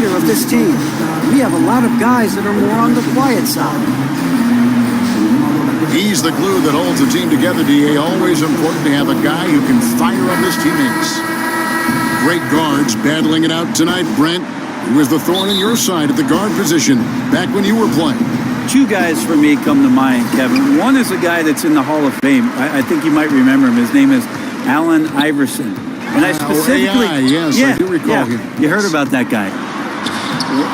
leader of this team. We have a lot of guys that are more on the quiet side. He's the glue that holds the team together, D.A. Always important to have a guy who can fire up his teammates. Great guards battling it out tonight, Brent. Who was the thorn in your side at the guard position back when you were playing? Two guys for me come to mind, Kevin. One is a guy that's in the Hall of Fame. I think you might remember him. His name is Allen Iverson. And I specifically... yes, I do recall him. You heard about that guy.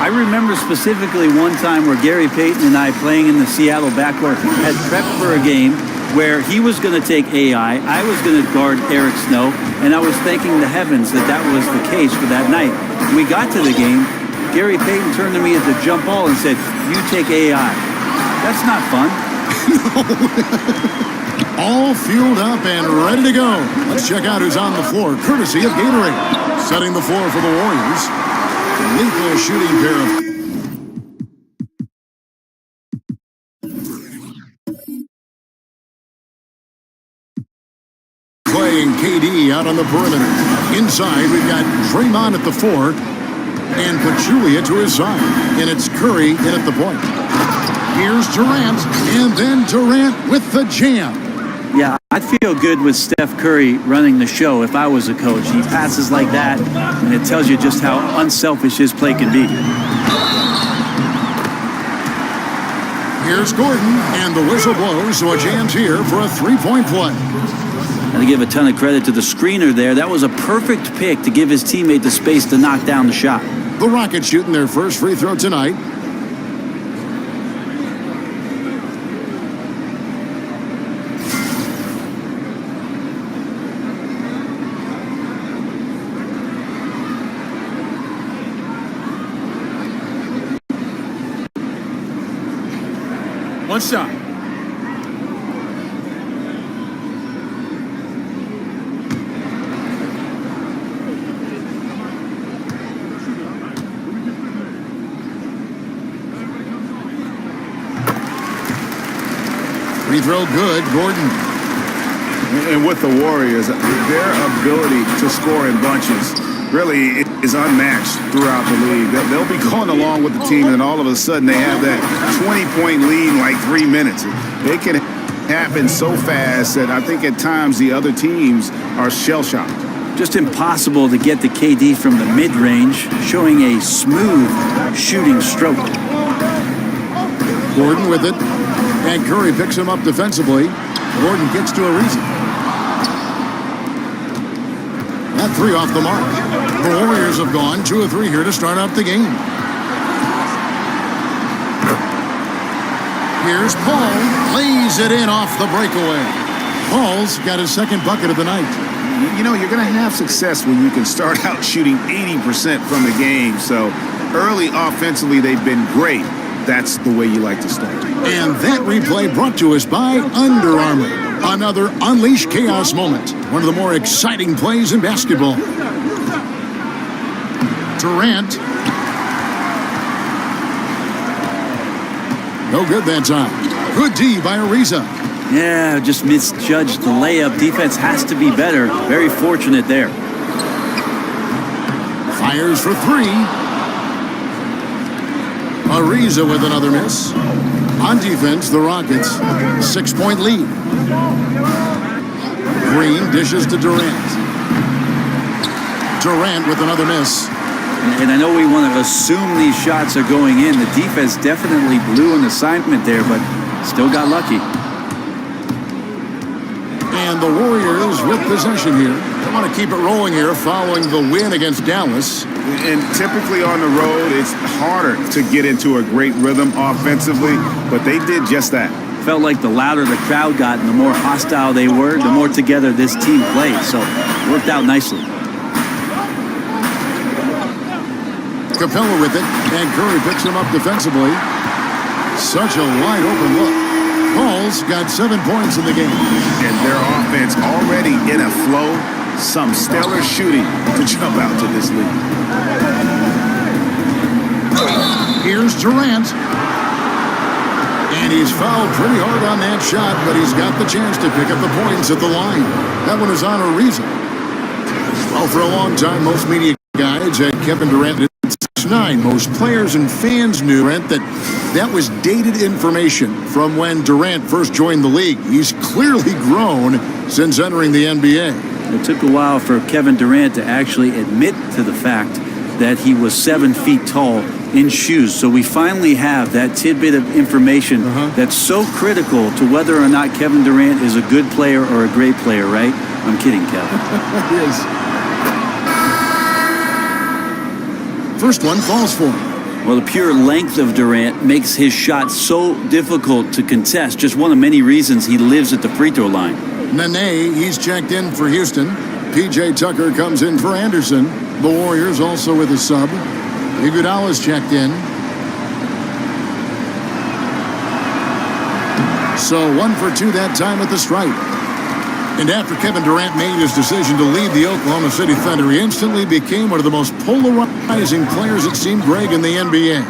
I remember specifically one time where Gary Payton and I, playing in the Seattle backcourt, had prepped for a game where he was going to take AI, I was going to guard Eric Snow, and I was thanking the heavens that that was the case for that night. We got to the game. Gary Payton turned to me at the jump ball and said, "You take AI." That's not fun. All fueled up and ready to go. Let's check out who's on the floor, courtesy of Gatorade. Setting the floor for the Warriors. Lethal shooting pair of... Clay and KD out on the perimeter. Inside, we've got Draymond at the 4 and Pachulia to his side. And it's Curry in at the point. Here's Durant, and then Durant with the jam. Yeah, I'd feel good with Steph Curry running the show if I was a coach. He passes like that, and it tells you just how unselfish his play can be. Here's Gordon, and the whistle blows, so a jam's here for a three-point play. And to give a ton of credit to the screener there, that was a perfect pick to give his teammate the space to knock down the shot. The Rockets shooting their first free throw tonight. One shot. Free throw good, Gordon. And with the Warriors, their ability to score in bunches really is unmatched throughout the league. They'll be going along with the team, and all of a sudden they have that 20-point lead in like 3 minutes. They can happen so fast that I think at times the other teams are shell-shocked. Just impossible to get the KD from the mid-range, showing a smooth shooting stroke. Gordon with it, and Curry picks him up defensively. Gordon gets to Ariza. That three off the mark. The Warriors have gone 2 of 3 here to start out the game. Here's Paul, lays it in off the breakaway. Paul's got his second bucket of the night. You know, you're going to have success when you can start out shooting 80% from the game. So early offensively, they've been great. That's the way you like to start. And that replay brought to us by Under Armour. Another Unleash Chaos moment. One of the more exciting plays in basketball. Durant. No good that time. Good D by Ariza. Yeah, just misjudged the layup. Defense has to be better. Very fortunate there. Fires for 3. Ariza with another miss. On defense, the Rockets, 6-point lead. Green dishes to Durant. Durant with another miss. And I know we want to assume these shots are going in. The defense definitely blew an assignment there, but still got lucky. And the Warriors with possession here. They want to keep it rolling here following the win against Dallas. And typically on the road, it's harder to get into a great rhythm offensively, but they did just that. Felt like the louder the crowd got and the more hostile they were, the more together this team played. So it worked out nicely. Capella with it, and Curry picks him up defensively. Such a wide open look. Paul's got 7 points in the game. And their offense already in a flow. Some stellar shooting to jump out to this league. Here's Durant. And he's fouled pretty hard on that shot, but he's got the chance to pick up the points at the line. That one is on Ariza. Well, for a long time, most media guides had Kevin Durant 9. Most players and fans knew, Durant, that was dated information from when Durant first joined the league. He's clearly grown since entering the NBA. It took a while for Kevin Durant to actually admit to the fact that he was 7 feet tall in shoes. So we finally have that tidbit of information that's so critical to whether or not Kevin Durant is a good player or a great player, right? I'm kidding, Kevin. It is. First one falls for him. Well, the pure length of Durant makes his shot so difficult to contest. Just one of many reasons he lives at the free throw line. Nene, he's checked in for Houston. P.J. Tucker comes in for Anderson. The Warriors also with a sub. Iguodala's checked in. So 1 for 2 that time at the stripe. And after Kevin Durant made his decision to leave the Oklahoma City Thunder, he instantly became one of the most polarizing players, it seemed, Greg, in the NBA.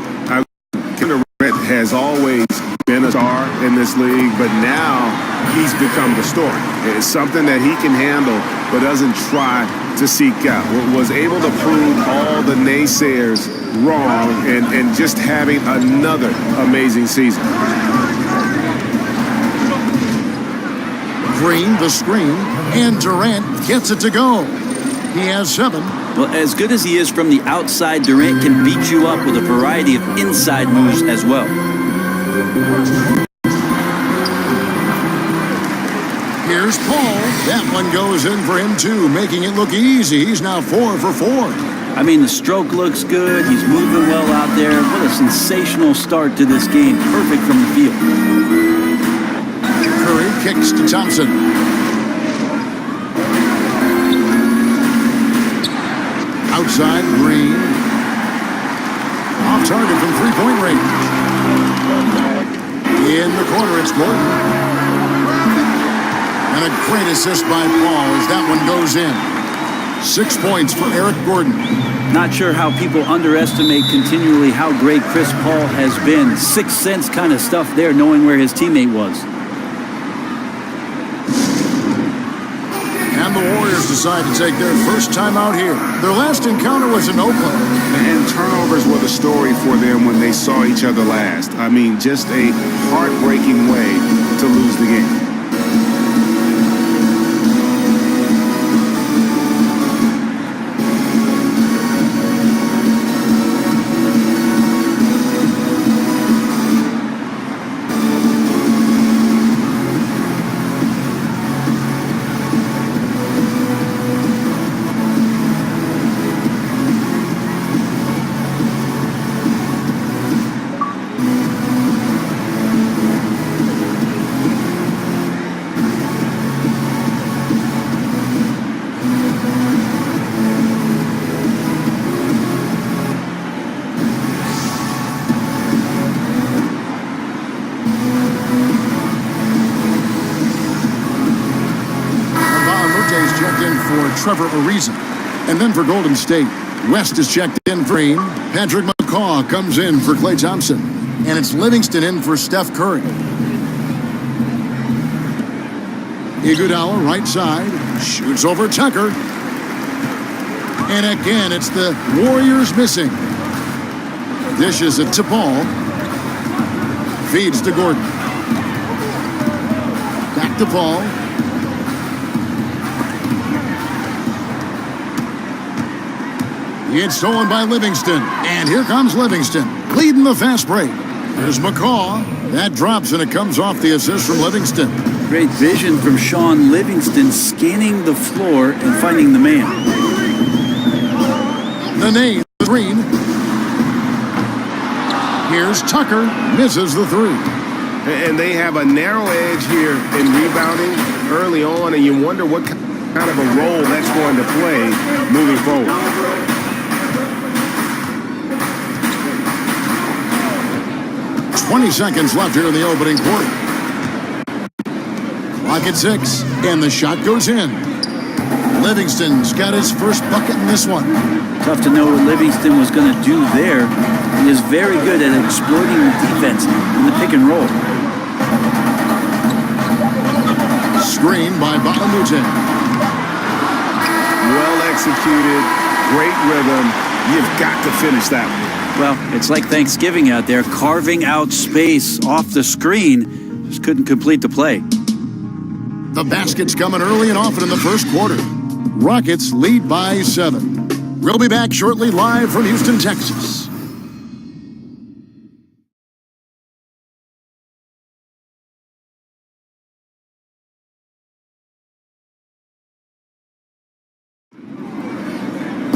Kevin Durant has always been a star in this league, but now he's become the story. It's something that he can handle, but doesn't try to seek out. Was able to prove all the naysayers wrong and just having another amazing season. Green, the screen, and Durant gets it to go. He has 7. Well, as good as he is from the outside, Durant can beat you up with a variety of inside moves as well. Here's Paul. That one goes in for him, too, making it look easy. He's now 4 for 4. I mean, the stroke looks good. He's moving well out there. What a sensational start to this game. Perfect from the field. Curry kicks to Thompson. Outside, Green. Off target from three-point range. In the corner, it's Gordon. And a great assist by Paul as that one goes in. 6 points for Eric Gordon. Not sure how people underestimate continually how great Chris Paul has been. Sixth sense kind of stuff there, knowing where his teammate was. And the Warriors decide to take their first time out here. Their last encounter was in Oakland. And turnovers were the story for them when they saw each other last. I mean, just a heartbreaking way to lose the game. Trevor Ariza. And then for Golden State, West is checked in for Green. Patrick McCaw comes in for Klay Thompson. And it's Livingston in for Steph Curry. Iguodala, right side, shoots over Tucker. And again, it's the Warriors missing. Dishes it to Paul. Feeds to Gordon. Back to Paul. It's stolen by Livingston. And here comes Livingston, leading the fast break. There's McCaw. That drops, and it comes off the assist from Livingston. Great vision from Sean Livingston, scanning the floor and finding the man. Nene, the green. Here's Tucker, misses the 3. And they have a narrow edge here in rebounding early on, and you wonder what kind of a role that's going to play moving forward. 20 seconds left here in the opening quarter. Clock at 6, and the shot goes in. Livingston's got his first bucket in this one. Tough to know what Livingston was going to do there. He is very good at exploiting the defense in the pick and roll. Screen by Bahamute. Well executed, great rhythm, You've got to finish that one. Well, it's like Thanksgiving out there, carving out space off the screen. Just couldn't complete the play. The basket's coming early and often in the first quarter. Rockets lead by 7. We'll be back shortly live from Houston, Texas.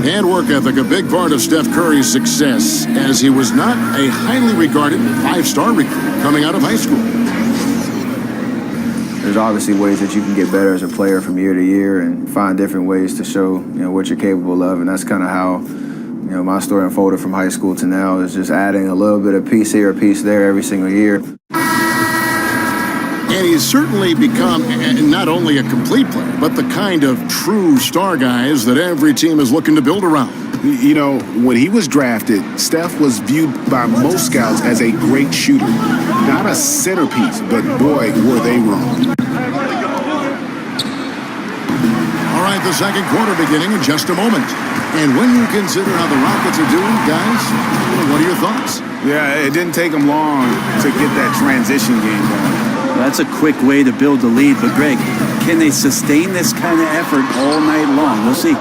And work ethic, a big part of Steph Curry's success, as he was not a highly regarded 5-star recruit coming out of high school. There's obviously ways that you can get better as a player from year to year and find different ways to show, what you're capable of, and that's kind of how, my story unfolded from high school to now is just adding a little bit of piece here, a piece there every single year. And he's certainly become not only a complete player, but the kind of true star guys that every team is looking to build around. When he was drafted, Steph was viewed by most scouts as a great shooter. Not a centerpiece, but boy, were they wrong. All right, the second quarter beginning in just a moment. And when you consider how the Rockets are doing, guys, what are your thoughts? Yeah, it didn't take them long to get that transition game going. That's a quick way to build the lead, but Greg, can they sustain this kind of effort all night long? We'll see.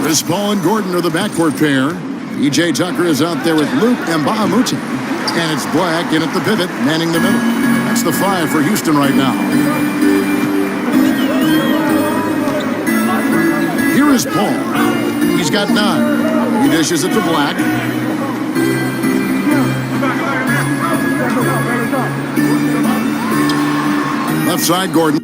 Chris Paul and Gordon are the backcourt pair. P.J. Tucker is out there with Luke Mbah-a-Moute. And it's Black in at the pivot, manning the middle. That's the 5 for Houston right now. Here is Paul. He's got 9. He dishes it to Black. Left side, Gordon.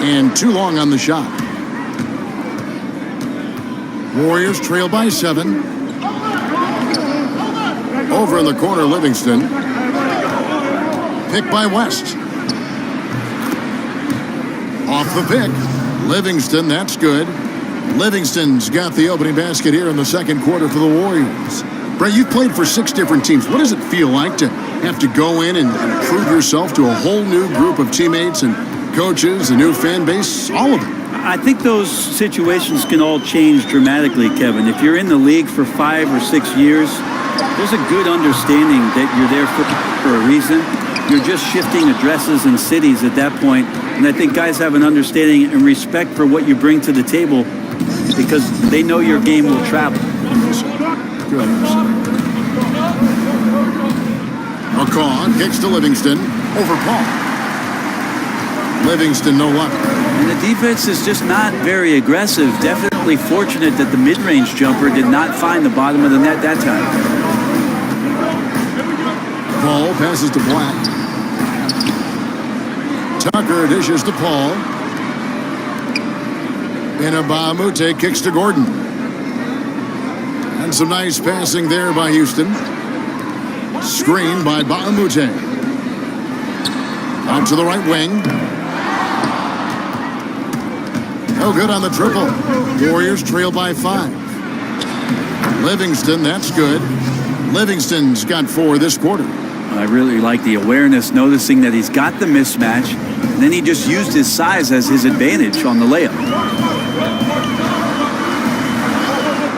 And too long on the shot. Warriors trail by 7. Over in the corner, Livingston. Pick by West. Off the pick. Livingston, that's good. Livingston's got the opening basket here in the second quarter for the Warriors. Brett, you've played for 6 different teams. What does it feel like to have to go in and prove yourself to a whole new group of teammates and coaches, a new fan base, all of it? I think those situations can all change dramatically, Kevin. If you're in the league for 5 or 6 years, there's a good understanding that you're there for a reason. You're just shifting addresses and cities at that point. And I think guys have an understanding and respect for what you bring to the table because they know your game will travel. Good. McCaw kicks to Livingston over Paul. Livingston, no luck. And the defense is just not very aggressive. Definitely fortunate that the mid-range jumper did not find the bottom of the net that time. Paul passes to Black. Tucker dishes to Paul. Mbah-a-Moute kicks to Gordon. And some nice passing there by Houston. Screen by Mbah-a-Moute. Out to the right wing. No good on the triple. Warriors trail by 5. Livingston, that's good. Livingston's got 4 this quarter. I really like the awareness, noticing that he's got the mismatch, and then he just used his size as his advantage on the layup.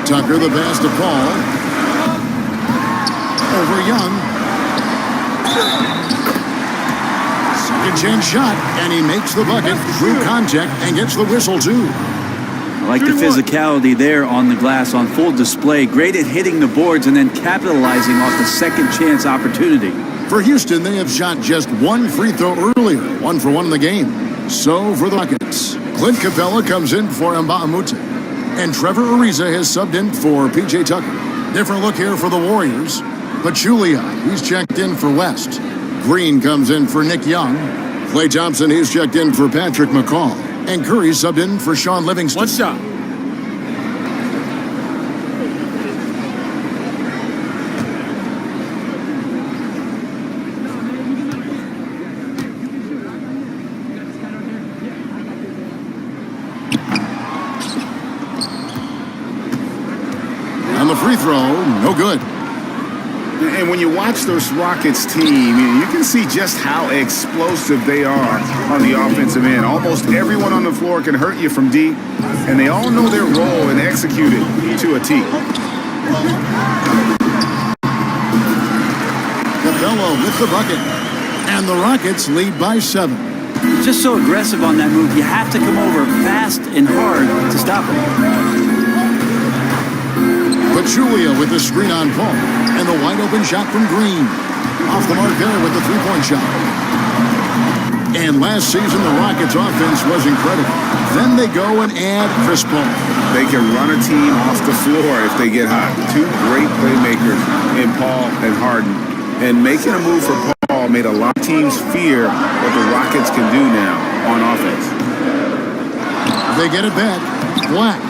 Tucker, the pass to Paul. Over Young. Second chance shot, and he makes the bucket through contact and gets the whistle, too. I like the physicality there on the glass on full display. Great at hitting the boards and then capitalizing off the second chance opportunity. For Houston, they have shot just 1 free throw earlier, 1 for 1 in the game. So for the Rockets, Clint Capella comes in for Mbah-a-Moute. And Trevor Ariza has subbed in for P.J. Tucker. Different look here for the Warriors. Pachulia, he's checked in for West. Green comes in for Nick Young. Klay Thompson, he's checked in for Patrick McCaw. And Curry subbed in for Sean Livingston. One shot. On the free throw, no good. And when you watch this Rockets team, you can see just how explosive they are on the offensive end. Almost everyone on the floor can hurt you from deep, and they all know their role and execute it to a T. Capella with the bucket. And the Rockets lead by 7. Just so aggressive on that move. You have to come over fast and hard to stop him. Pachulia with the screen on Paul. And the wide open shot from Green. Off the mark there with the three-point shot. And last season, the Rockets' offense was incredible. Then they go and add Chris Paul. They can run a team off the floor if they get hot. 2 great playmakers in Paul and Harden. And making a move for Paul made a lot of teams fear what the Rockets can do now on offense. They get it back. Black.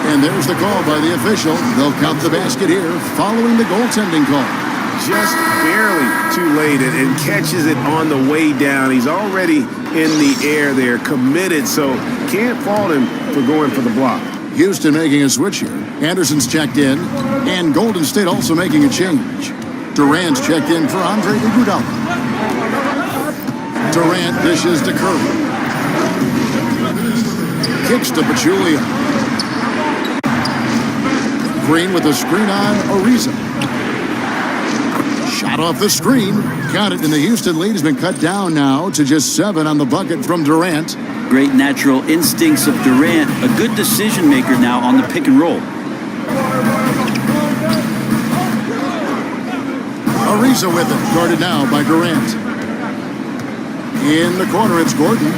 And there's the call by the official. They'll count the basket here following the goaltending call. Just barely too late and catches it on the way down. He's already in the air there, committed, so can't fault him for going for the block. Houston making a switch here. Anderson's checked in, and Golden State also making a change. Durant's checked in for Andre Iguodala. Durant dishes to Curry. Kicks to Pachulia. Green with a screen on Ariza. Shot off the screen. Got it, and the Houston lead has been cut down now to just 7 on the bucket from Durant. Great natural instincts of Durant. A good decision maker now on the pick and roll. Ariza with it. Guarded now by Durant. In the corner, it's Gordon.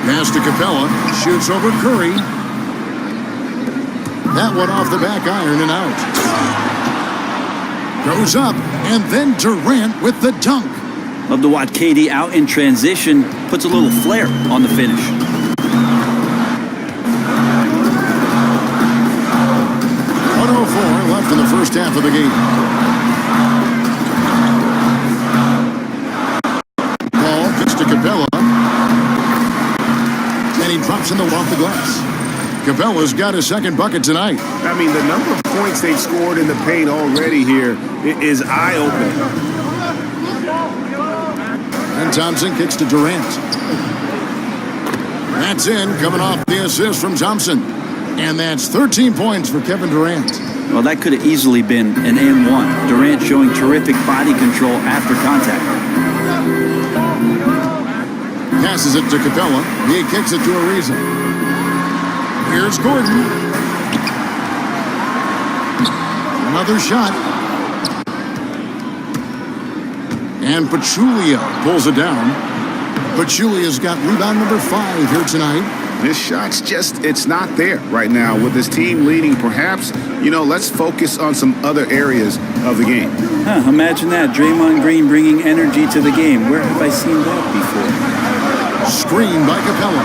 Pass to Capella. Shoots over Curry. That one off the back iron and out. Goes up, and then Durant with the dunk. Love to watch KD out in transition, puts a little flair on the finish. Left in the first half of the game. Ball gets to Capella. And he drops in the off the glass. Capella's got his second bucket tonight. I mean, the number of points they've scored in the paint already here is eye-opening. And Thompson kicks to Durant. That's in, coming off the assist from Thompson. And that's 13 points for Kevin Durant. Well, that could have easily been an and-one. Durant showing terrific body control after contact. Passes it to Capella. He kicks it to Ariza. Here's Gordon. Another shot. And Pachulia pulls it down. Pachulia's got rebound number 5 here tonight. This shot's just, it's not there right now. With this team leading, perhaps, let's focus on some other areas of the game. Imagine that. Draymond Green bringing energy to the game. Where have I seen that before? Screen by Capella.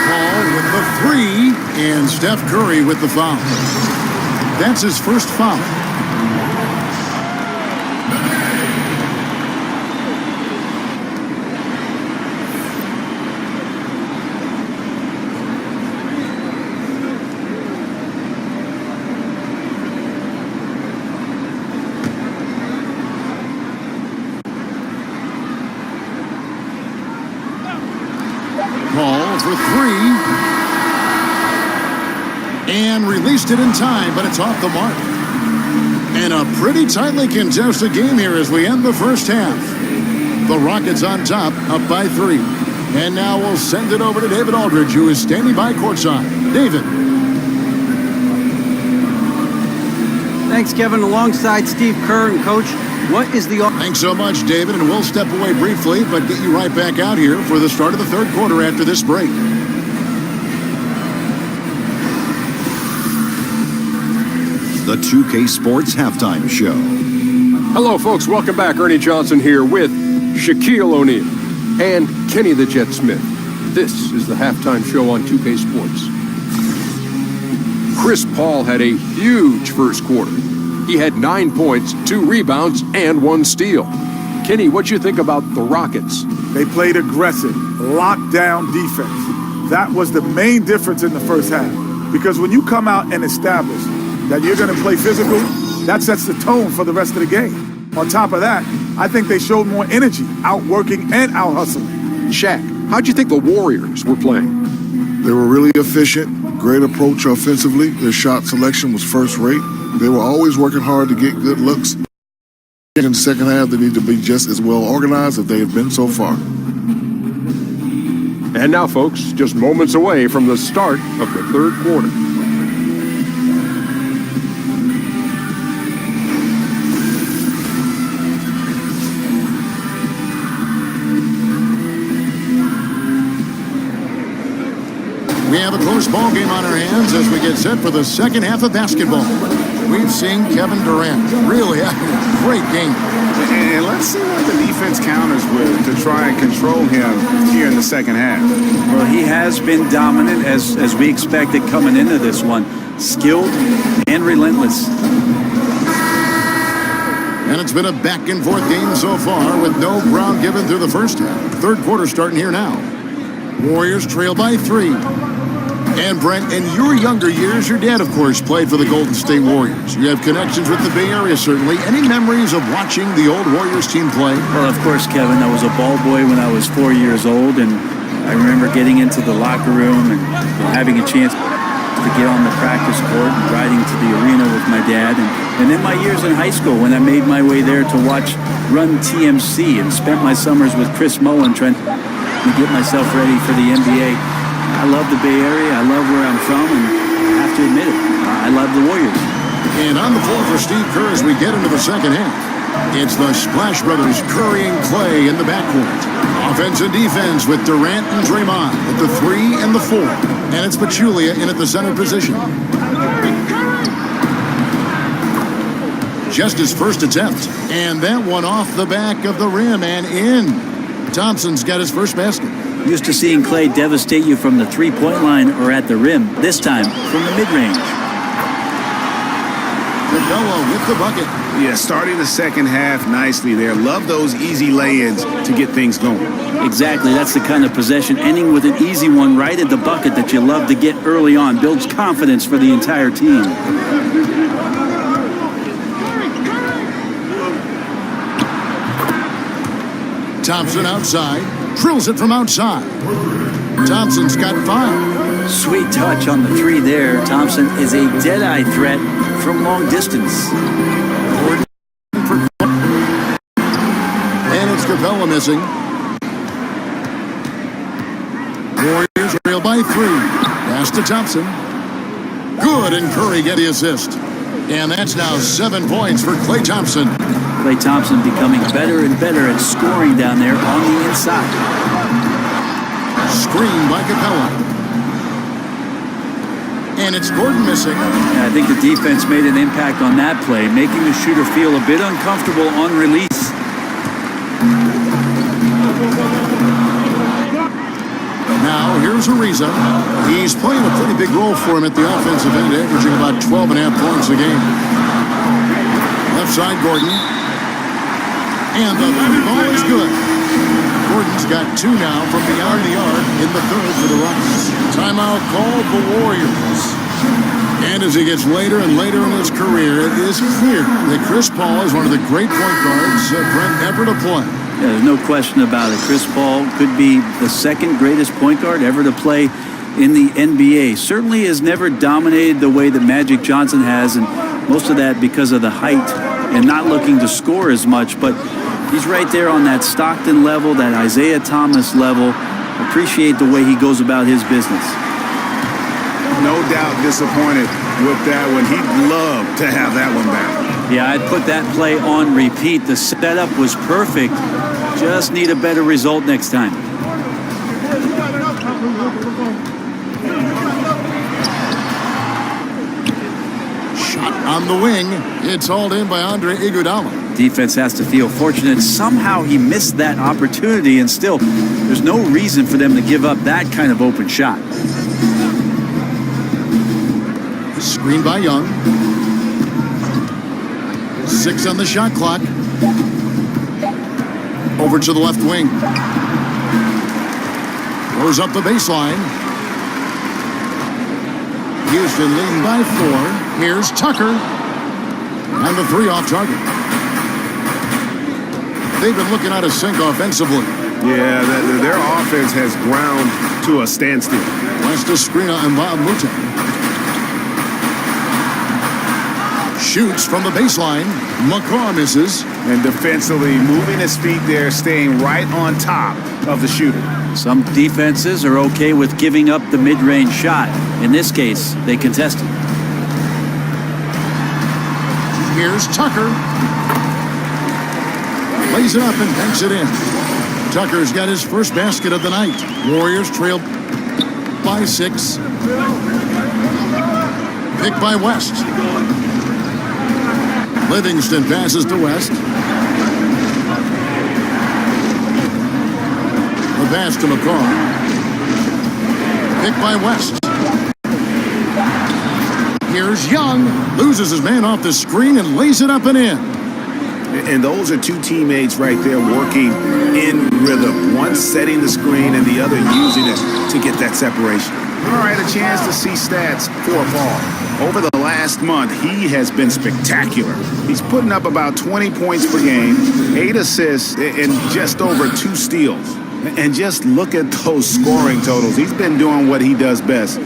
Paul with the 3, and Steph Curry with the foul. That's his first foul. Paul for 3. And released it in time, but it's off the mark. And a pretty tightly contested game here as we end the first half. The Rockets on top, up by 3. And now we'll send it over to David Aldridge, who is standing by courtside. David. Thanks, Kevin. Alongside Steve Kerr and Coach, what is the... Thanks so much, David, and we'll step away briefly, but get you right back out here for the start of the third quarter after this break. The 2K Sports Halftime Show. Hello, folks. Welcome back. Ernie Johnson here with Shaquille O'Neal and Kenny the Jet Smith. This is the halftime show on 2K Sports. Chris Paul had a huge first quarter. He had 9 points, 2 rebounds, and 1 steal. Kenny, what'd you think about the Rockets? They played aggressive, lockdown defense. That was the main difference in the first half. Because when you come out and establish that you're going to play physical, that sets the tone for the rest of the game. On top of that, I think they showed more energy, outworking and out-hustling. Shaq, how'd you think the Warriors were playing? They were really efficient, great approach offensively. Their shot selection was first rate. They were always working hard to get good looks. In the second half, they need to be just as well organized as they have been so far. And now, folks, just moments away from the start of the third quarter. We have a close ball game on our hands as we get set for the second half of basketball. We've seen Kevin Durant really having a great game. And let's see what the defense counters with to try and control him here in the second half. Well, he has been dominant as we expected coming into this one. Skilled and relentless. And it's been a back-and-forth game so far with no ground given through the first half. Third quarter starting here now. Warriors trail by 3. And Brent, in your younger years, your dad, of course, played for the Golden State Warriors. You have connections with the Bay Area, certainly. Any memories of watching the old Warriors team play? Well, of course, Kevin, I was a ball boy when I was 4 years old, and I remember getting into the locker room and having a chance to get on the practice court and riding to the arena with my dad. And in my years in high school, when I made my way there to watch Run TMC and spent my summers with Chris Mullin trying to get myself ready for the NBA. I love the Bay Area. I love where I'm from, and I have to admit it. I love the Warriors. And on the floor for Steve Kerr as we get into the second half. It's the Splash Brothers, Curry and Clay in the backcourt. Offense and defense with Durant and Draymond at the 3 and the 4. And it's Pachulia in at the center position. just his first attempt. And that one off the back of the rim and in. Thompson's got his first basket. Used to seeing Clay devastate you from the three-point line or at the rim. This time from the mid-range. Capella with the bucket. Yeah, starting the second half nicely there. Love those easy lay-ins to get things going. Exactly. That's the kind of possession ending with an easy one right at the bucket that you love to get early on. Builds confidence for the entire team. Thompson outside. Drills it from outside. Thompson's got 5. Sweet touch on the three there. Thompson is a dead-eye threat from long distance. And it's Capella missing. Warriors trail by 3. Pass to Thompson. Good, and Curry get the assist. And that's now 7 points for Klay Thompson. Klay Thompson becoming better and better at scoring down there on the inside. Screen by Capella. And it's Gordon missing. Yeah, I think the defense made an impact on that play, making the shooter feel a bit uncomfortable on release. Now, here's Ariza. He's playing a pretty big role for him at the offensive end, averaging about 12.5 points a game. Left side, Gordon. And the ball is good. Gordon's got 2 now from beyond the arc in the third for the Rockets. Timeout called the Warriors. And as he gets later and later in his career, it is clear that Chris Paul is one of the great point guards Brent ever to play. Yeah, there's no question about it. Chris Paul could be the second greatest point guard ever to play in the NBA. Certainly has never dominated the way that Magic Johnson has, and most of that because of the height and not looking to score as much. But he's right there on that Stockton level, that Isaiah Thomas level. Appreciate the way he goes about his business. No doubt disappointed with that one. He'd love to have that one back. Yeah, I'd put that play on repeat. The setup was perfect. Just need a better result next time. Shot on the wing. It's hauled in by Andre Iguodala. Defense has to feel fortunate. Somehow he missed that opportunity, and still, there's no reason for them to give up that kind of open shot. Screen by Young. 6 on the shot clock. Over to the left wing. Goes up the baseline. Houston leading by 4. Here's Tucker. And the 3 off target. They've been looking out of sync offensively. Yeah, their offense has ground to a standstill. West of screen and Bob Muta. Shoots from the baseline. McCaw misses. And defensively, moving his feet there, staying right on top of the shooter. Some defenses are okay with giving up the mid-range shot. In this case, they contested. Here's Tucker. Lays it up and banks it in. Tucker's got his first basket of the night. Warriors trail by 6. Picked by West. Livingston passes to West. The pass to McCaw. Picked by West. Here's Young. Loses his man off the screen and lays it up and in. And those are 2 teammates right there working in rhythm. One setting the screen and the other using it to get that separation. All right, a chance to see stats for Paul. Over the last month, he has been spectacular. He's putting up about 20 points per game, 8 assists, and just over 2 steals. And just look at those scoring totals. He's been doing what he does best,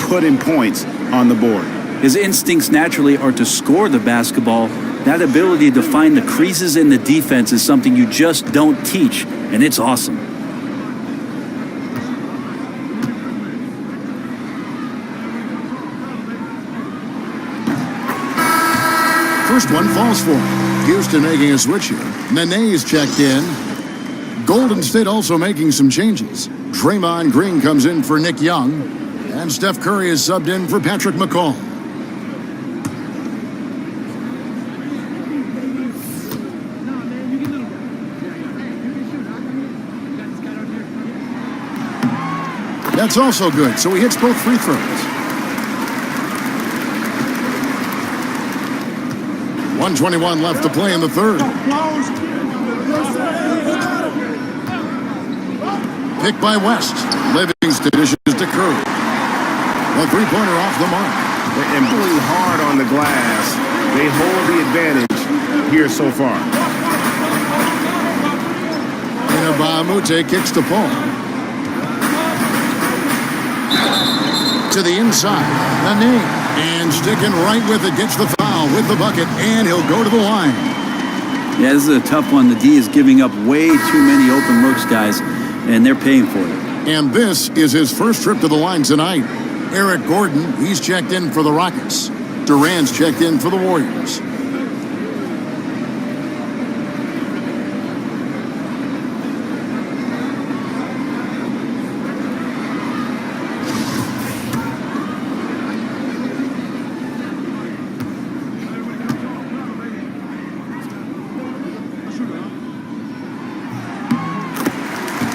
putting points on the board. His instincts naturally are to score the basketball. That ability to find the creases in the defense is something you just don't teach, and it's awesome. First one falls for him. Houston making a switch here. Nene's checked in. Golden State also making some changes. Draymond Green comes in for Nick Young. And Steph Curry is subbed in for Patrick McCaw. That's also good, so he hits both free throws. 1:21 left to play in the third. Picked by West. Livingston dishes to Curry. A three-pointer off the mark. And pulling hard on the glass. They hold the advantage here so far. Inabamute kicks to Paul. To the inside. Nene. And sticking right with it. Gets the foul with the bucket. And he'll go to the line. Yeah, this is a tough one. The D is giving up way too many open looks, guys, and they're paying for it. And this is his first trip to the line tonight. Eric Gordon, he's checked in for the Rockets. Durant's checked in for the Warriors.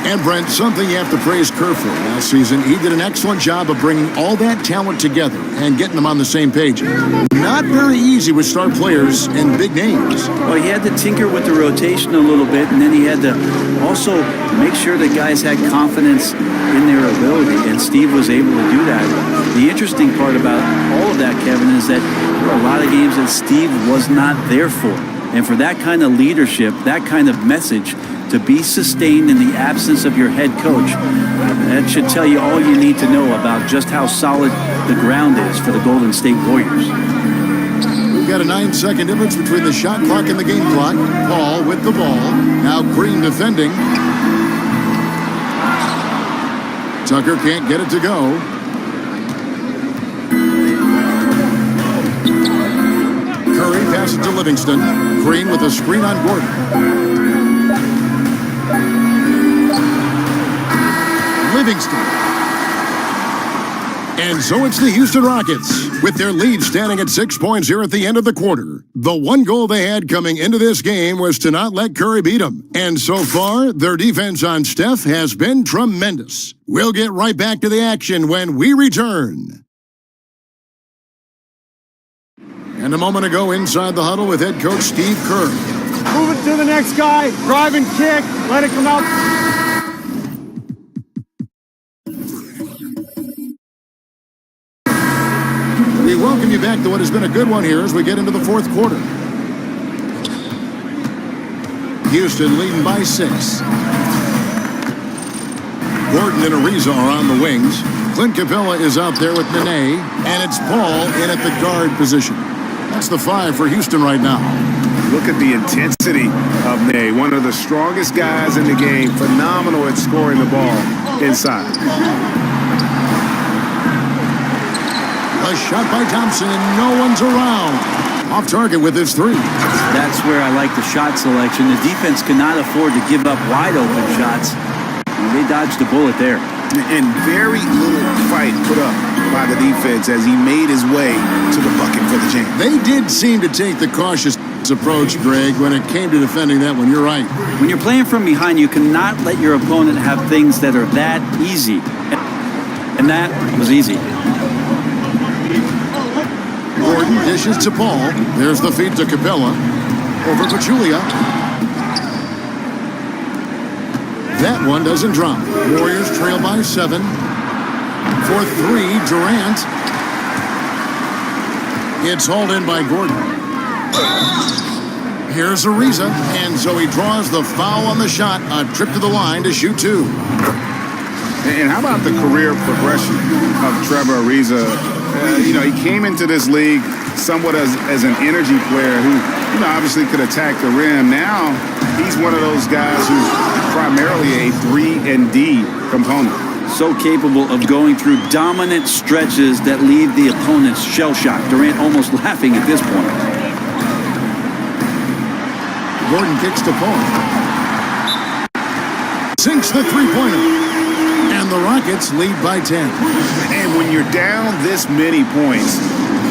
And Brent, something you have to praise Kerr for last season. He did an excellent job of bringing all that talent together and getting them on the same page. Not very easy with star players and big names. Well, he had to tinker with the rotation a little bit, and then he had to also make sure that guys had confidence in their ability, and Steve was able to do that. The interesting part about all of that, Kevin, is that there were a lot of games that Steve was not there for. And for that kind of leadership, that kind of message, to be sustained in the absence of your head coach, that should tell you all you need to know about just how solid the ground is for the Golden State Warriors. We've got a 9-second difference between the shot clock and the game clock. Paul with the ball. Now Green defending. Tucker can't get it to go. Curry passes to Livingston. Green with a screen on Gordon. Livingston. And so it's the Houston Rockets, with their lead standing at 6 points here at the end of the quarter. The one goal they had coming into this game was to not let Curry beat them. And so far, their defense on Steph has been tremendous. We'll get right back to the action when we return. And a moment ago, inside the huddle with head coach Steve Kerr. Move it to the next guy. Drive and kick. Let it come out. We welcome you back to what has been a good one here as we get into the fourth quarter. Houston leading by 6. Gordon and Ariza are on the wings. Clint Capella is out there with Nene, and it's Paul in at the guard position. That's the 5 for Houston right now. Look at the intensity of Nene, one of the strongest guys in the game, phenomenal at scoring the ball inside. A shot by Thompson, and no one's around. Off target with his 3. That's where I like the shot selection. The defense cannot afford to give up wide open shots. They dodged the bullet there. And very little fight put up by the defense as he made his way to the bucket for the jam. They did seem to take the cautious approach, Greg, when it came to defending that one. You're right. When you're playing from behind, you cannot let your opponent have things that are that easy. And that was easy. Gordon dishes to Paul. There's the feed to Capella. Over Pachulia. That one doesn't drop. Warriors trail by 7. For 3, Durant. It's hauled in by Gordon. Here's Ariza. And so he draws the foul on the shot. A trip to the line to shoot 2. And how about the career progression of Trevor Ariza? He came into this league somewhat as an energy player who, obviously could attack the rim. Now, he's one of those guys who's primarily a 3-and-D component. So capable of going through dominant stretches that leave the opponents shell-shocked. Durant almost laughing at this point. Gordon kicks to Paul. Sinks the three-pointer. And the Rockets lead by 10. And when you're down this many points,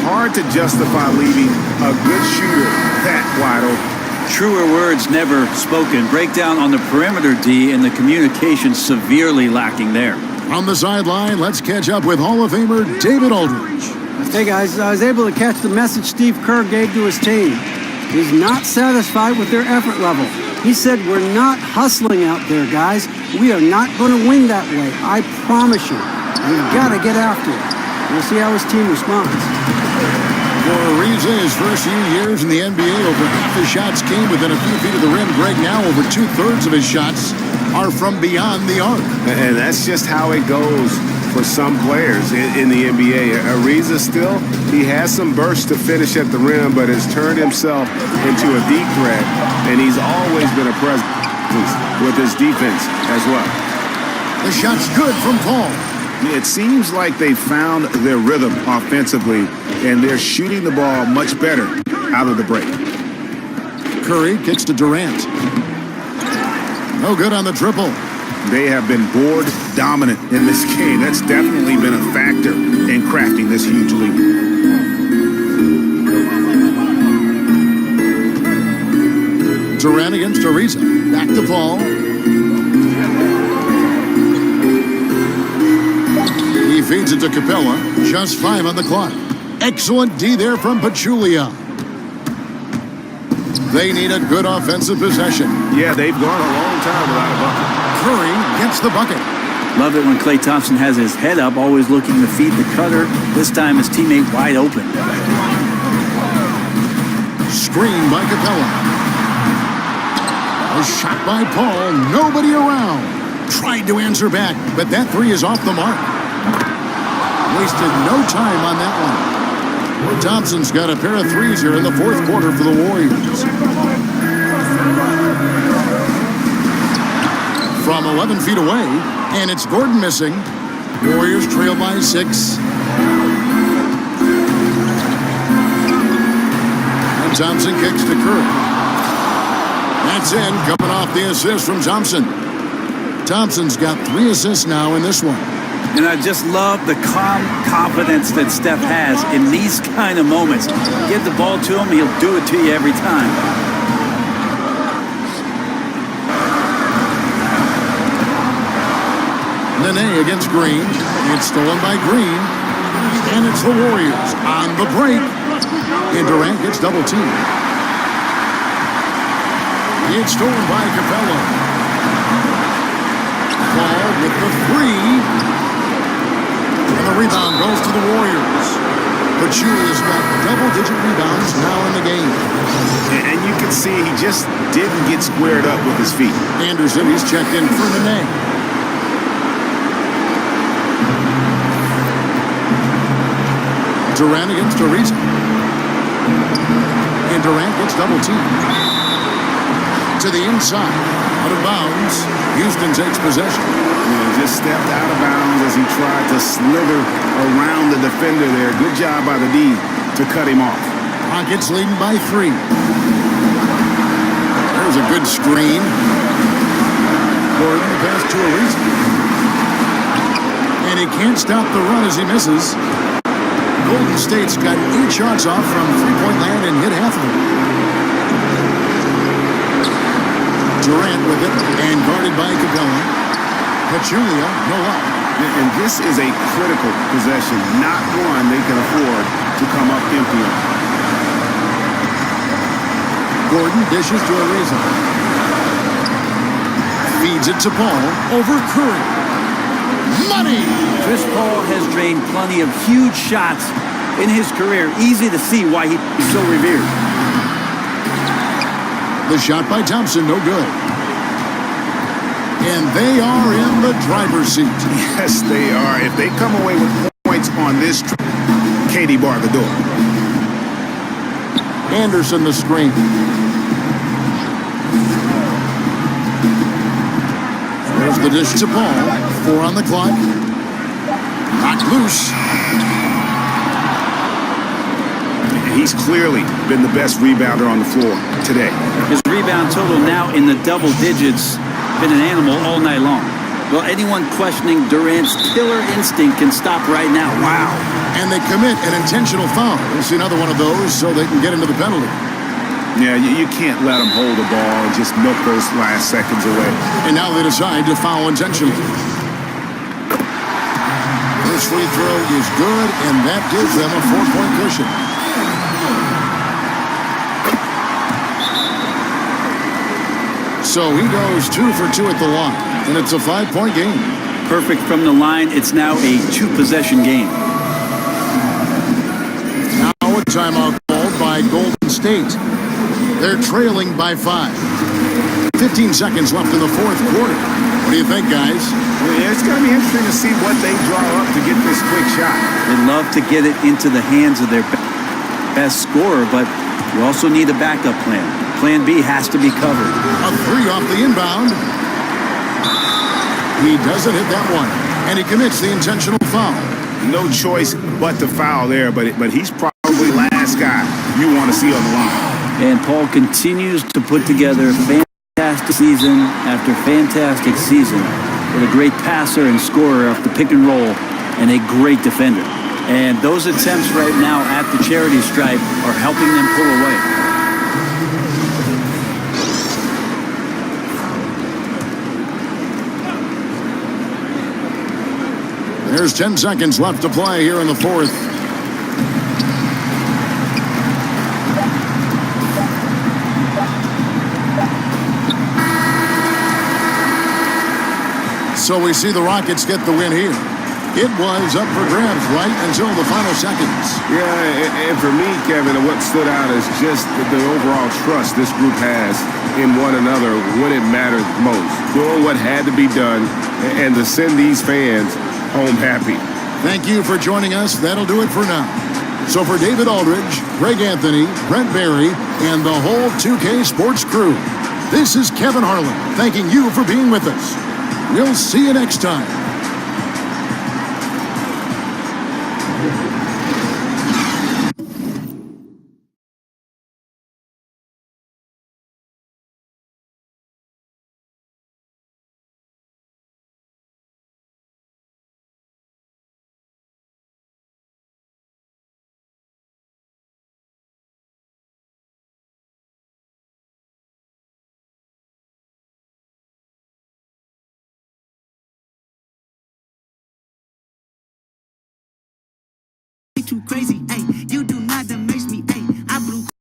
hard to justify leaving a good shooter that wide open. Truer words never spoken. Breakdown on the perimeter D, and the communication severely lacking there. On the sideline, let's catch up with Hall of Famer David Aldridge. Hey guys, I was able to catch the message Steve Kerr gave to his team. He's not satisfied with their effort level. He said, we're not hustling out there, guys. We are not going to win that way. I promise you. We've got to get after it. We'll see how his team responds. For Ariza, his first few years in the NBA, over half his shots came within a few feet of the rim. Greg, now over 2/3 of his shots are from beyond the arc. And that's just how it goes for some players in the NBA. Ariza still, he has some bursts to finish at the rim, but has turned himself into a deep threat, and he's always been a presence with his defense as well. The shot's good from Paul. It seems like they found their rhythm offensively, and they're shooting the ball much better out of the break. Curry kicks to Durant. No good on the triple. They have been board dominant in this game. That's definitely been a factor in crafting this huge lead. Durant against Ariza. Back to Paul. He feeds it to Capella. Just 5 on the clock. Excellent D there from Pachulia. They need a good offensive possession. Yeah, they've gone a long time without a bucket. Curry gets the bucket. Love it when Klay Thompson has his head up, always looking to feed the cutter. This time his teammate wide open. Screen by Capella. A shot by Paul. Nobody around. Tried to answer back, but that three is off the mark. Wasted no time on that one. Thompson's got a pair of threes here in the fourth quarter for the Warriors. From 11 feet away, and it's Gordon missing. Warriors trail by 6. And Thompson kicks to Curry. That's in, coming off the assist from Thompson. Thompson's got 3 assists now in this one. And I just love the calm confidence that Steph has in these kind of moments. Give the ball to him, he'll do it to you every time. Nene against Green. It's stolen by Green. And it's the Warriors on the break. And Durant gets double teamed. It's stolen by Capella. Ball with the 3. And the rebound goes to the Warriors. Pachulia's got double-digit rebounds now in the game. And you can see he just didn't get squared up with his feet. Anderson, he's checked in for Nene. Durant against Ariza. And Durant gets double-teamed. To the inside. Out of bounds. Houston takes possession. Just stepped out of bounds as he tried to slither around the defender there. Good job by the D to cut him off. Rockets leading by 3. There's a good screen. Gordon pass to Ariza. And he can't stop the run as he misses. Golden State's got 8 shots off from three-point land and hit half of them. Durant with it and guarded by Capella. Pachulia, no up. And this is a critical possession, not one they can afford to come up empty on. Gordon dishes to Ariza. Feeds it to Paul over Curry. Money! Chris Paul has drained plenty of huge shots in his career. Easy to see why he's so revered. The shot by Thompson, no good. And they are in the driver's seat. Yes, they are. If they come away with points on this trip, Katie barred the door. Anderson the screen. There's the dish to Paul. 4 on the clock. Knocked loose. He's clearly been the best rebounder on the floor today. His rebound total now in the double digits. Been an animal all night long. Well, anyone questioning Durant's killer instinct can stop right now. Wow. And they commit an intentional foul. We'll see another one of those so they can get into the penalty. Yeah, you can't let them hold the ball and just milk those last seconds away. And now they decide to foul intentionally. First free throw is good, and that gives them a 4-point cushion. So he goes 2 for 2 at the line, and it's a 5-point game. Perfect from the line. It's now a 2-possession game. Now a timeout called by Golden State. They're trailing by 5. 15 seconds left in the fourth quarter. What do you think, guys? It's going to be interesting to see what they draw up to get this quick shot. They love to get it into the hands of their best scorer, but you also need a backup plan. Plan B has to be covered. A 3 off the inbound. He doesn't hit that one, and he commits the intentional foul. No choice but to foul there, but he's probably the last guy you want to see on the line. And Paul continues to put together fantastic season after fantastic season with a great passer and scorer off the pick and roll and a great defender. And those attempts right now at the charity stripe are helping them pull away. There's 10 seconds left to play here in the fourth. So we see the Rockets get the win here. It was up for grabs right until the final seconds. Yeah, and for me, Kevin, what stood out is just the overall trust this group has in one another when it mattered most. Doing what had to be done and to send these fans home happy. Thank you for joining us. That'll do it for now. So for David Aldridge, Greg Anthony, Brent Barry, and the whole 2K Sports crew, this is Kevin Harlan thanking you for being with us. We'll see you next time. Too crazy, hey, you do